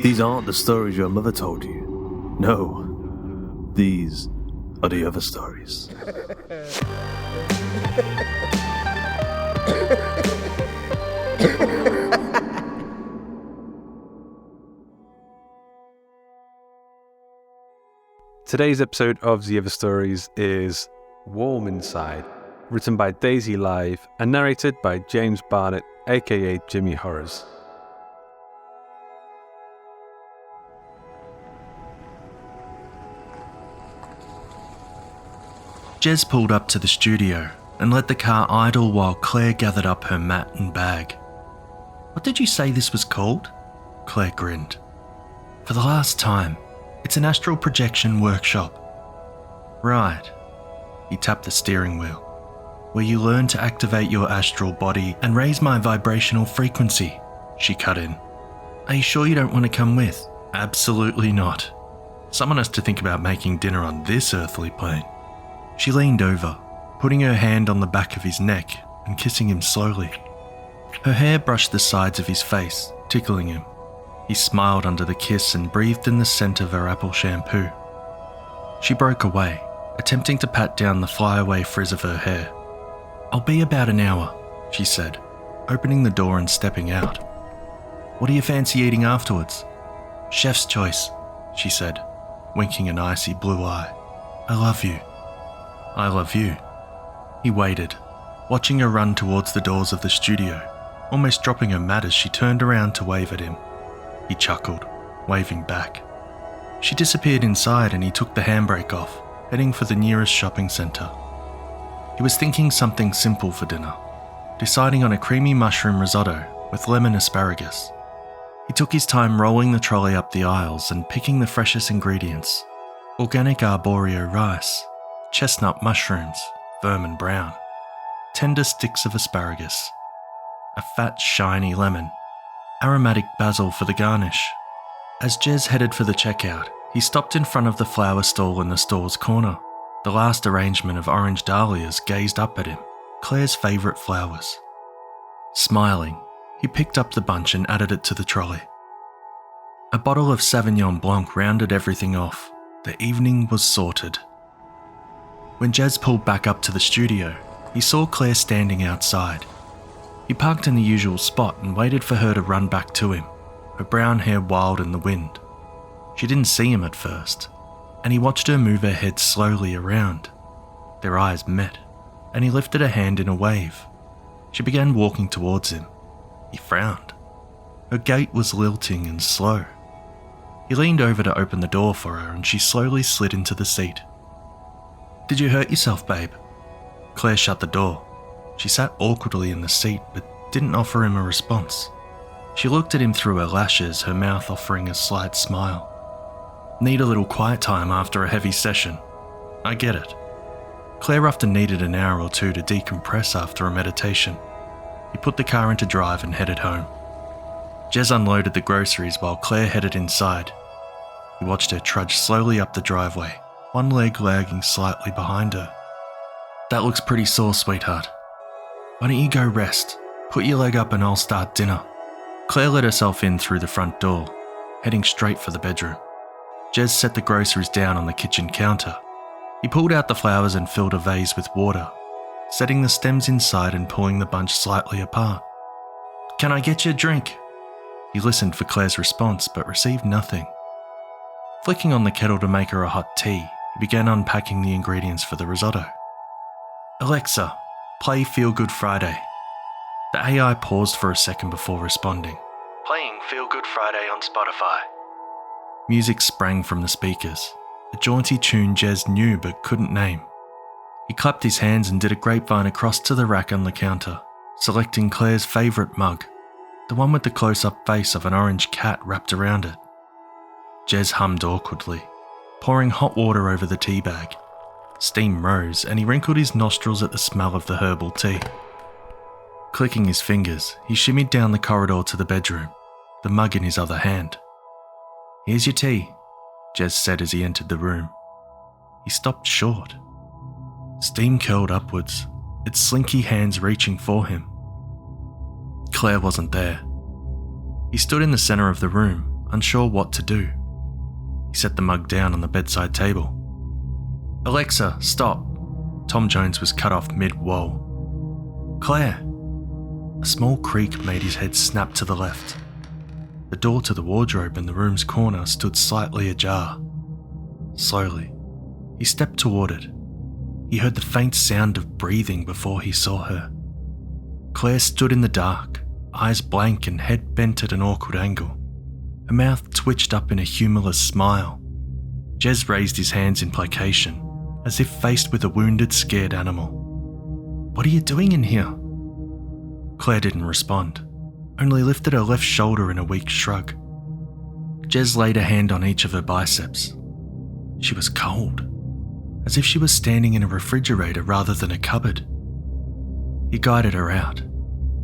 These aren't the stories your mother told you. No, these are the other stories. Today's episode of The Other Stories is Warm Inside, written by Daisy Live and narrated by James Barnett, aka Jimmy Horrors. Jez pulled up to the studio and let the car idle while Claire gathered up her mat and bag. "What did you say this was called?" Claire grinned. "For the last time. It's an astral projection workshop." "Right." He tapped the steering wheel. "Where you learn to activate your astral body and raise my vibrational frequency," she cut in. "Are you sure you don't want to come with?" "Absolutely not. Someone has to think about making dinner on this earthly plane." She leaned over, putting her hand on the back of his neck and kissing him slowly. Her hair brushed the sides of his face, tickling him. He smiled under the kiss and breathed in the scent of her apple shampoo. She broke away, attempting to pat down the flyaway frizz of her hair. "I'll be about an hour," she said, opening the door and stepping out. "What do you fancy eating afterwards?" "Chef's choice," she said, winking an icy blue eye. "I love you." "I love you." He waited, watching her run towards the doors of the studio, almost dropping her mat as she turned around to wave at him. He chuckled, waving back. She disappeared inside and he took the handbrake off, heading for the nearest shopping centre. He was thinking something simple for dinner, deciding on a creamy mushroom risotto with lemon asparagus. He took his time rolling the trolley up the aisles and picking the freshest ingredients: organic arborio rice, chestnut mushrooms, vermin brown, tender sticks of asparagus, a fat, shiny lemon, aromatic basil for the garnish. As Jez headed for the checkout, he stopped in front of the flower stall in the store's corner. The last arrangement of orange dahlias gazed up at him, Claire's favourite flowers. Smiling, he picked up the bunch and added it to the trolley. A bottle of Sauvignon Blanc rounded everything off. The evening was sorted. When Jez pulled back up to the studio, he saw Claire standing outside. He parked in the usual spot and waited for her to run back to him, her brown hair wild in the wind. She didn't see him at first, and he watched her move her head slowly around. Their eyes met, and he lifted a hand in a wave. She began walking towards him. He frowned. Her gait was lilting and slow. He leaned over to open the door for her and she slowly slid into the seat. "Did you hurt yourself, babe?" Claire shut the door. She sat awkwardly in the seat but didn't offer him a response. She looked at him through her lashes, her mouth offering a slight smile. "Need a little quiet time after a heavy session. I get it." Claire often needed an hour or two to decompress after a meditation. He put the car into drive and headed home. Jez unloaded the groceries while Claire headed inside. He watched her trudge slowly up the driveway, one leg lagging slightly behind her. "That looks pretty sore, sweetheart. Why don't you go rest? Put your leg up and I'll start dinner." Claire let herself in through the front door, heading straight for the bedroom. Jez set the groceries down on the kitchen counter. He pulled out the flowers and filled a vase with water, setting the stems inside and pulling the bunch slightly apart. "Can I get you a drink?" He listened for Claire's response but received nothing. Flicking on the kettle to make her a hot tea, he began unpacking the ingredients for the risotto. "Alexa, play Feel Good Friday." The AI paused for a second before responding. "Playing Feel Good Friday on Spotify." Music sprang from the speakers, a jaunty tune Jez knew but couldn't name. He clapped his hands and did a grapevine across to the rack on the counter, selecting Claire's favourite mug, the one with the close-up face of an orange cat wrapped around it. Jez hummed awkwardly, pouring hot water over the tea bag. Steam rose and he wrinkled his nostrils at the smell of the herbal tea. Clicking his fingers, he shimmied down the corridor to the bedroom, the mug in his other hand. "Here's your tea," Jez said as he entered the room. He stopped short. Steam curled upwards, its slinky hands reaching for him. Claire wasn't there. He stood in the centre of the room, unsure what to do. He set the mug down on the bedside table. "Alexa, stop." Tom Jones was cut off mid-woe. "Claire." A small creak made his head snap to the left. The door to the wardrobe in the room's corner stood slightly ajar. Slowly, he stepped toward it. He heard the faint sound of breathing before he saw her. Claire stood in the dark, eyes blank and head bent at an awkward angle. Her mouth twitched up in a humourless smile. Jez raised his hands in placation, as if faced with a wounded, scared animal. "What are you doing in here?" Claire didn't respond, only lifted her left shoulder in a weak shrug. Jez laid a hand on each of her biceps. She was cold, as if she was standing in a refrigerator rather than a cupboard. He guided her out.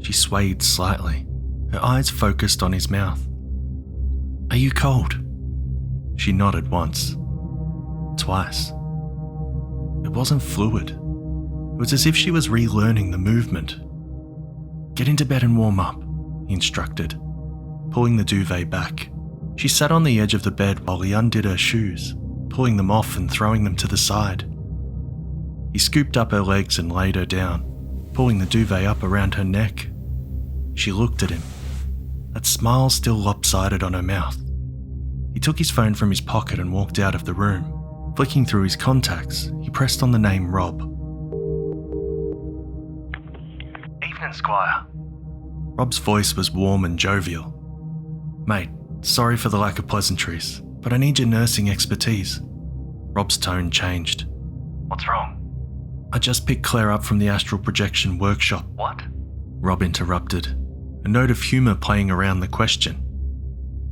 She swayed slightly, her eyes focused on his mouth. "Are you cold?" She nodded once, twice. It wasn't fluid. It was as if she was relearning the movement. "Get into bed and warm up," he instructed, pulling the duvet back. She sat on the edge of the bed while he undid her shoes, pulling them off and throwing them to the side. He scooped up her legs and laid her down, pulling the duvet up around her neck. She looked at him, that smile still lopsided on her mouth. He took his phone from his pocket and walked out of the room. Flicking through his contacts, he pressed on the name Rob. "Evening, Squire." Rob's voice was warm and jovial. "Mate, sorry for the lack of pleasantries, but I need your nursing expertise." Rob's tone changed. "What's wrong?" "I just picked Claire up from the astral projection workshop." "What?" Rob interrupted, a note of humour playing around the question.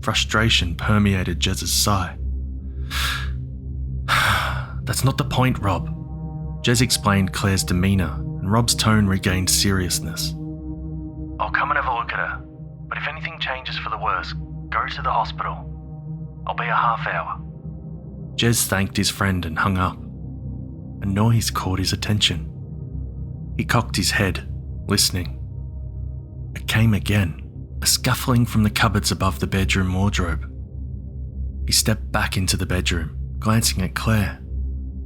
Frustration permeated Jez's sigh. "That's not the point, Rob." Jez explained Claire's demeanour, and Rob's tone regained seriousness. "I'll come and have a look at her, but if anything changes for the worse, go to the hospital. I'll be a half hour." Jez thanked his friend and hung up. A noise caught his attention. He cocked his head, listening. It came again, a scuffling from the cupboards above the bedroom wardrobe. He stepped back into the bedroom, glancing at Claire,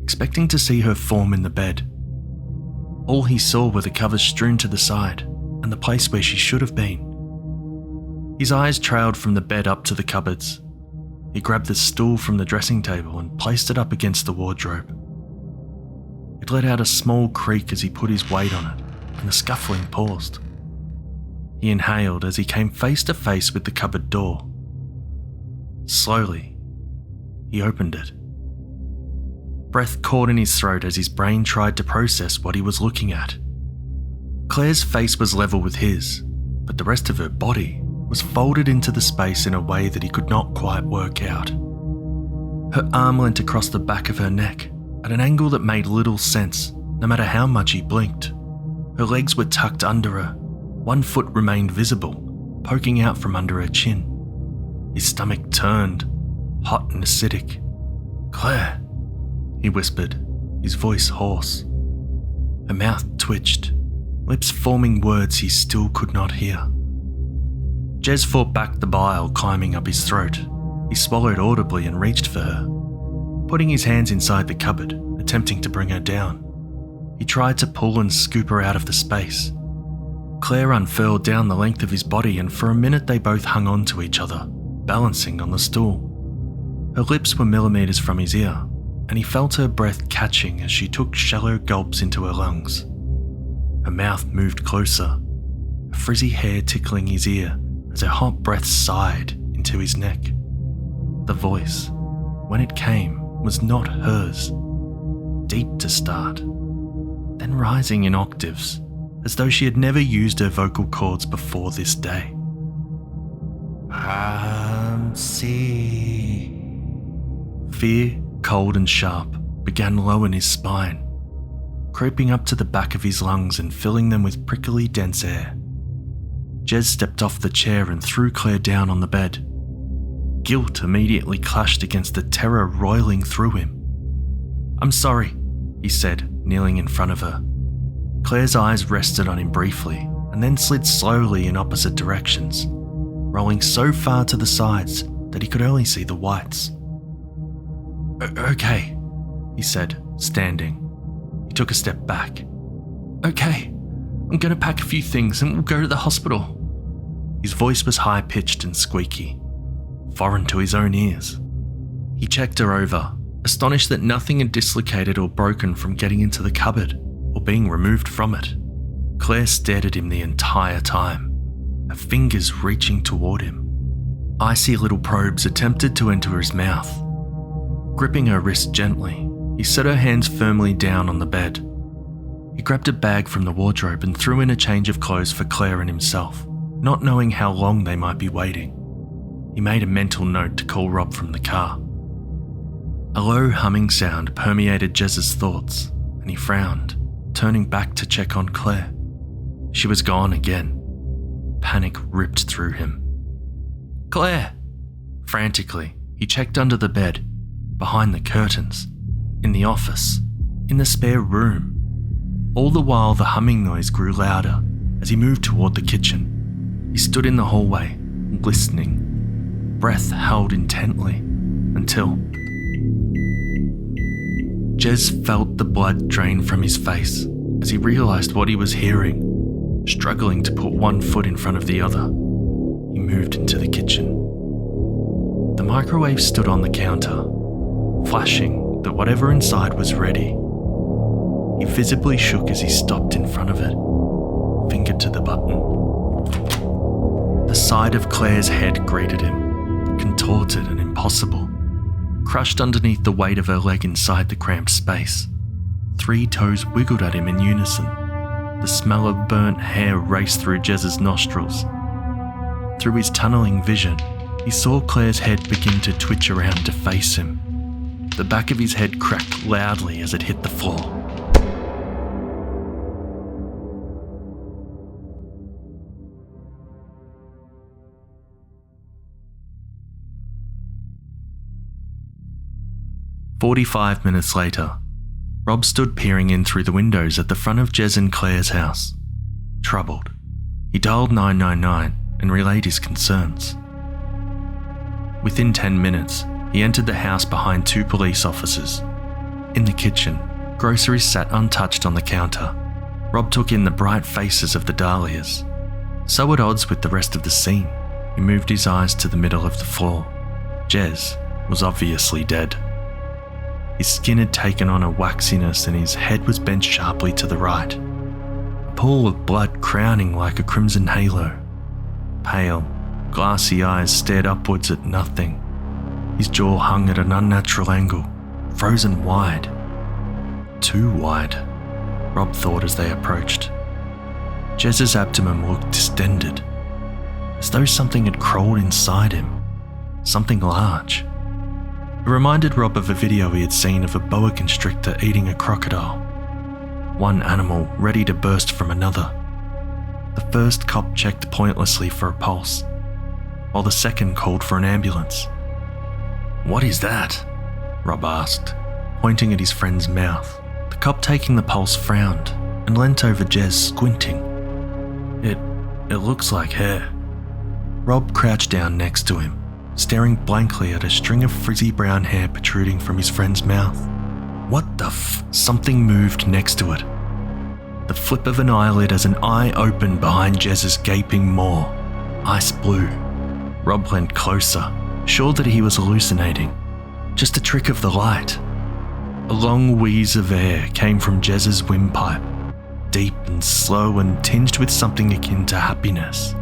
expecting to see her form in the bed. All he saw were the covers strewn to the side and the place where she should have been. His eyes trailed from the bed up to the cupboards. He grabbed the stool from the dressing table and placed it up against the wardrobe. It let out a small creak as he put his weight on it, and the scuffling paused. He inhaled as he came face to face with the cupboard door. Slowly, he opened it. Breath caught in his throat as his brain tried to process what he was looking at. Claire's face was level with his, but the rest of her body was folded into the space in a way that he could not quite work out. Her arm leant across the back of her neck at an angle that made little sense, no matter how much he blinked. Her legs were tucked under her. One foot remained visible, poking out from under her chin. His stomach turned, hot and acidic. "Claire," he whispered, his voice hoarse. Her mouth twitched, lips forming words he still could not hear. Jez fought back the bile climbing up his throat. He swallowed audibly and reached for her, putting his hands inside the cupboard, attempting to bring her down. He tried to pull and scoop her out of the space. Claire unfurled down the length of his body, and for a minute they both hung on to each other, balancing on the stool. Her lips were millimetres from his ear, and he felt her breath catching as she took shallow gulps into her lungs. Her mouth moved closer, her frizzy hair tickling his ear as her hot breath sighed into his neck. The voice, when it came, was not hers. Deep to start, then rising in octaves, as though she had never used her vocal cords before this day. See. Fear, cold and sharp, began low in his spine, creeping up to the back of his lungs and filling them with prickly, dense air. Jez stepped off the chair and threw Claire down on the bed. Guilt immediately clashed against the terror roiling through him. "I'm sorry," he said, kneeling in front of her. Claire's eyes rested on him briefly and then slid slowly in opposite directions, rolling so far to the sides that he could only see the whites. Okay, he said, standing. He took a step back. Okay, I'm going to pack a few things and we'll go to the hospital. His voice was high-pitched and squeaky, foreign to his own ears. He checked her over, astonished that nothing had dislocated or broken from getting into the cupboard or being removed from it. Claire stared at him the entire time, her fingers reaching toward him. Icy little probes attempted to enter his mouth. Gripping her wrist gently, he set her hands firmly down on the bed. He grabbed a bag from the wardrobe and threw in a change of clothes for Claire and himself, not knowing how long they might be waiting. He made a mental note to call Rob from the car. A low humming sound permeated Jez's thoughts, and he frowned, turning back to check on Claire. She was gone again. Panic ripped through him. Claire! Frantically, he checked under the bed, behind the curtains, in the office, in the spare room. All the while the humming noise grew louder as he moved toward the kitchen. He stood in the hallway, listening, breath held intently, until Jez felt the blood drain from his face as he realised what he was hearing, struggling to put one foot in front of the other. He moved into the kitchen. The microwave stood on the counter, flashing that whatever inside was ready. He visibly shook as he stopped in front of it, finger to the button. The side of Claire's head greeted him, contorted and impossible, crushed underneath the weight of her leg inside the cramped space. 3 toes wiggled at him in unison. The smell of burnt hair raced through Jez's nostrils. Through his tunnelling vision, he saw Claire's head begin to twitch around to face him. The back of his head cracked loudly as it hit the floor. "45 minutes later, Rob stood peering in through the windows at the front of Jez and Claire's house. Troubled, he dialed 999 and relayed his concerns. Within 10 minutes, he entered the house behind 2 police officers. In the kitchen, groceries sat untouched on the counter. Rob took in the bright faces of the Dahlias. So at odds with the rest of the scene, he moved his eyes to the middle of the floor. Jez was obviously dead. His skin had taken on a waxiness and his head was bent sharply to the right, a pool of blood crowning like a crimson halo. Pale, glassy eyes stared upwards at nothing. His jaw hung at an unnatural angle, frozen wide. Too wide, Rob thought as they approached. Jez's abdomen looked distended, as though something had crawled inside him, something large. It reminded Rob of a video he had seen of a boa constrictor eating a crocodile, one animal ready to burst from another. The first cop checked pointlessly for a pulse, while the second called for an ambulance. "What is that?" Rob asked, pointing at his friend's mouth. The cop taking the pulse frowned and leant over Jez, squinting. It looks like hair." Rob crouched down next to him, staring blankly at a string of frizzy brown hair protruding from his friend's mouth. "What the f..." Something moved next to it. The flip of an eyelid as an eye opened behind Jez's gaping maw. Ice blue. Rob leant closer, sure that he was hallucinating. Just a trick of the light. A long wheeze of air came from Jez's windpipe, deep and slow and tinged with something akin to happiness.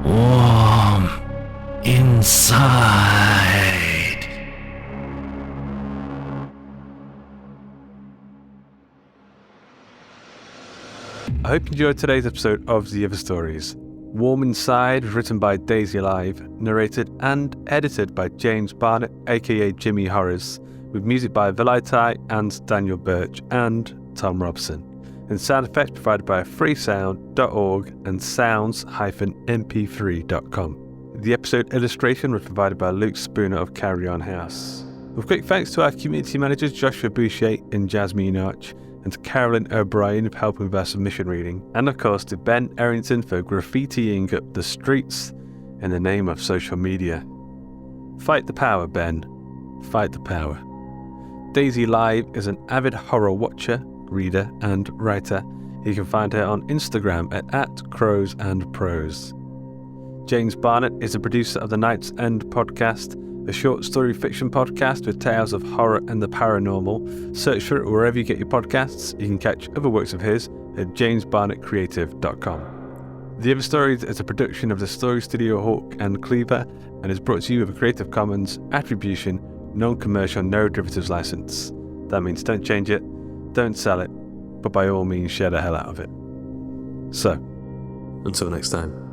"Warm inside." I hope you enjoyed today's episode of The Other Stories. Warm Inside was written by Daisy Live, narrated and edited by James Barnett, aka Jimmy Horrors, with music by Velitai and Daniel Birch and Tom Robson, and sound effects provided by freesound.org and sounds-mp3.com. The episode illustration was provided by Luke Spooner of Carry On House. With quick thanks to our community managers Joshua Boucher and Jasmine Arch, and to Carolyn O'Brien for helping with our submission reading, and of course to Ben Errington for graffitiing up the streets. in the name of social media. Fight the power, Ben. Fight the power. Daisy Live is an avid horror watcher, reader, and writer. You can find her on Instagram at @crowsandprose. James Barnett is a producer of the Night's End podcast, a short story fiction podcast with tales of horror and the paranormal. Search for it wherever you get your podcasts. You can catch other works of his at jamesbarnettcreative.com. The Other Stories is a production of the Story Studio Hawk and Cleaver and is brought to you with a Creative Commons Attribution, Non-Commercial, No Derivatives license. That means don't change it, don't sell it, but by all means share the hell out of it. So, Until next time.